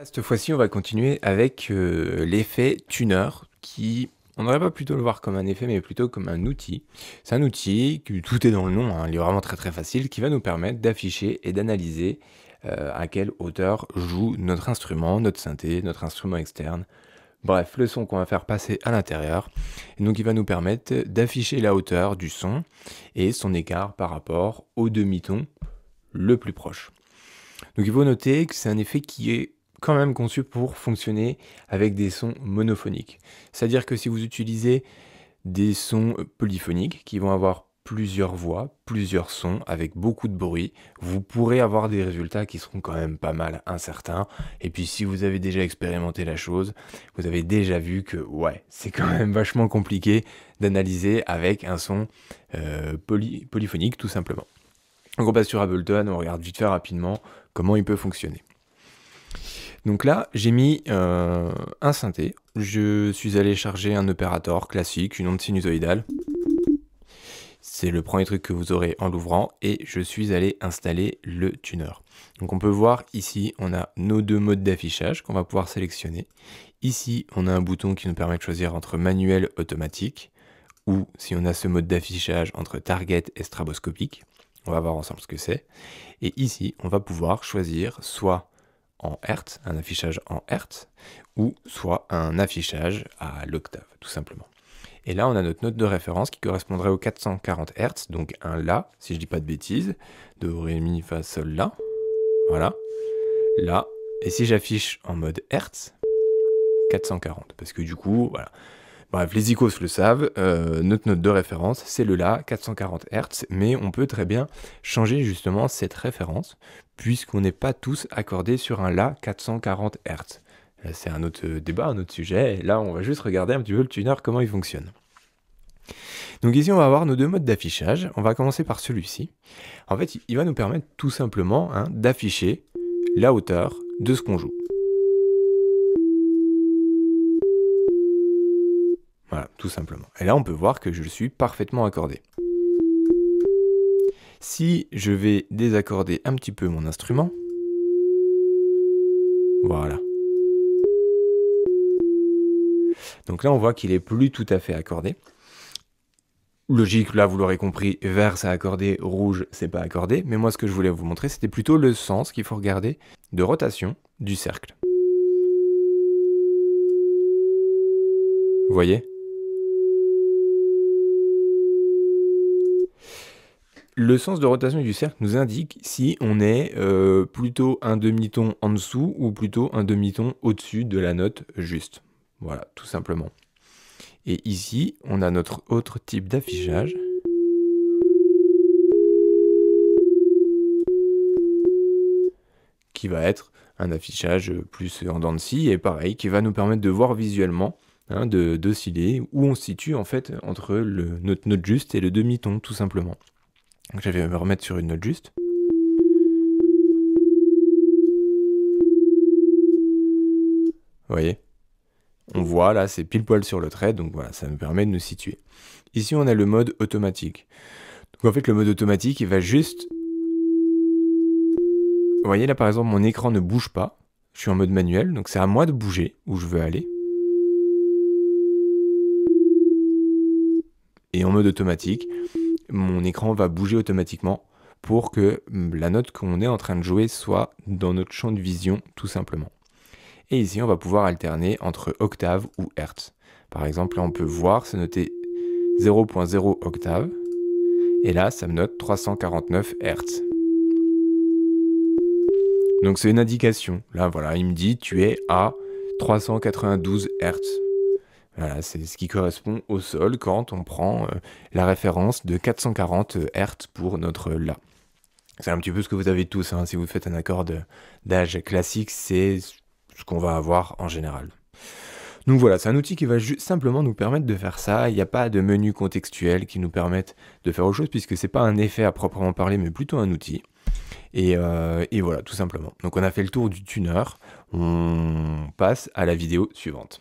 Cette fois-ci, on va continuer avec l'effet tuner qui, on n'aurait pas plutôt le voir comme un effet, mais plutôt comme un outil. C'est un outil, tout est dans le nom, hein, il est vraiment très facile, qui va nous permettre d'afficher et d'analyser à quelle hauteur joue notre instrument, notre synthé, notre instrument externe. Bref, le son qu'on va faire passer à l'intérieur. Donc il va nous permettre d'afficher la hauteur du son et son écart par rapport au demi-ton le plus proche. Donc il faut noter que c'est un effet qui est quand même conçu pour fonctionner avec des sons monophoniques. C'est-à-dire que si vous utilisez des sons polyphoniques qui vont avoir plusieurs voix, plusieurs sons avec beaucoup de bruit, vous pourrez avoir des résultats qui seront quand même pas mal incertains. Et puis si vous avez déjà expérimenté la chose, vous avez déjà vu que ouais, c'est quand même vachement compliqué d'analyser avec un son polyphonique tout simplement. Donc on passe sur Ableton, on regarde vite fait rapidement comment il peut fonctionner. Donc là, j'ai mis un synthé. Je suis allé charger un opérateur classique, une onde sinusoïdale. C'est le premier truc que vous aurez en l'ouvrant. Et je suis allé installer le tuner. Donc on peut voir ici, on a nos deux modes d'affichage qu'on va pouvoir sélectionner. Ici, on a un bouton qui nous permet de choisir entre manuel, automatique, ou si on a ce mode d'affichage entre target et straboscopique. On va voir ensemble ce que c'est. Et ici, on va pouvoir choisir soit en Hertz, un affichage en Hertz, ou soit un affichage à l'octave, tout simplement. Et là, on a notre note de référence qui correspondrait aux 440 Hertz, donc un La, si je dis pas de bêtises, Do, Ré, Mi, Fa, Sol, La, voilà, La, et si j'affiche en mode Hertz, 440, parce que du coup, voilà. Bref, les icos le savent, notre note de référence, c'est le La, 440 Hz, mais on peut très bien changer justement cette référence, puisqu'on n'est pas tous accordés sur un La 440 Hz. C'est un autre débat, un autre sujet, et là on va juste regarder un petit peu le tuner, comment il fonctionne. Donc ici on va avoir nos deux modes d'affichage, on va commencer par celui-ci. En fait, il va nous permettre tout simplement d'afficher la hauteur de ce qu'on joue. Voilà, tout simplement. Et là, on peut voir que je suis parfaitement accordé. Si je vais désaccorder un petit peu mon instrument, voilà. Donc là, on voit qu'il est plus tout à fait accordé. Logique, là, vous l'aurez compris, vert, c'est accordé, rouge, c'est pas accordé. Mais moi, ce que je voulais vous montrer, c'était plutôt le sens qu'il faut regarder de rotation du cercle. Vous voyez ? Le sens de rotation du cercle nous indique si on est plutôt un demi-ton en dessous ou plutôt un demi-ton au-dessus de la note juste. Voilà, tout simplement. Et ici, on a notre autre type d'affichage. Qui va être un affichage plus en dents de scie et pareil, qui va nous permettre de voir visuellement, d'osciller où on se situe en fait entre notre note juste et le demi-ton, tout simplement. Donc je vais me remettre sur une note juste. Vous voyez ? On voit là, c'est pile poil sur le trait, donc voilà, ça nous permet de nous situer. Ici, on a le mode automatique. Donc en fait, le mode automatique, il va juste... Vous voyez là, par exemple, mon écran ne bouge pas. Je suis en mode manuel, donc c'est à moi de bouger où je veux aller. Et en mode automatique, mon écran va bouger automatiquement pour que la note qu'on est en train de jouer soit dans notre champ de vision, tout simplement. Et ici, on va pouvoir alterner entre octave ou hertz. Par exemple, là, on peut voir, c'est noté 0.0 octave. Et là, ça me note 349 hertz. Donc, c'est une indication. Là, voilà, il me dit, tu es à 392 hertz. Voilà, c'est ce qui correspond au sol quand on prend la référence de 440 Hz pour notre La. C'est un petit peu ce que vous avez tous, hein. Si vous faites un accord d'âge classique, c'est ce qu'on va avoir en général. Donc voilà, c'est un outil qui va simplement nous permettre de faire ça. Il n'y a pas de menu contextuel qui nous permette de faire autre chose, puisque c'est pas un effet à proprement parler, mais plutôt un outil. Et voilà, tout simplement. Donc on a fait le tour du tuner, on passe à la vidéo suivante.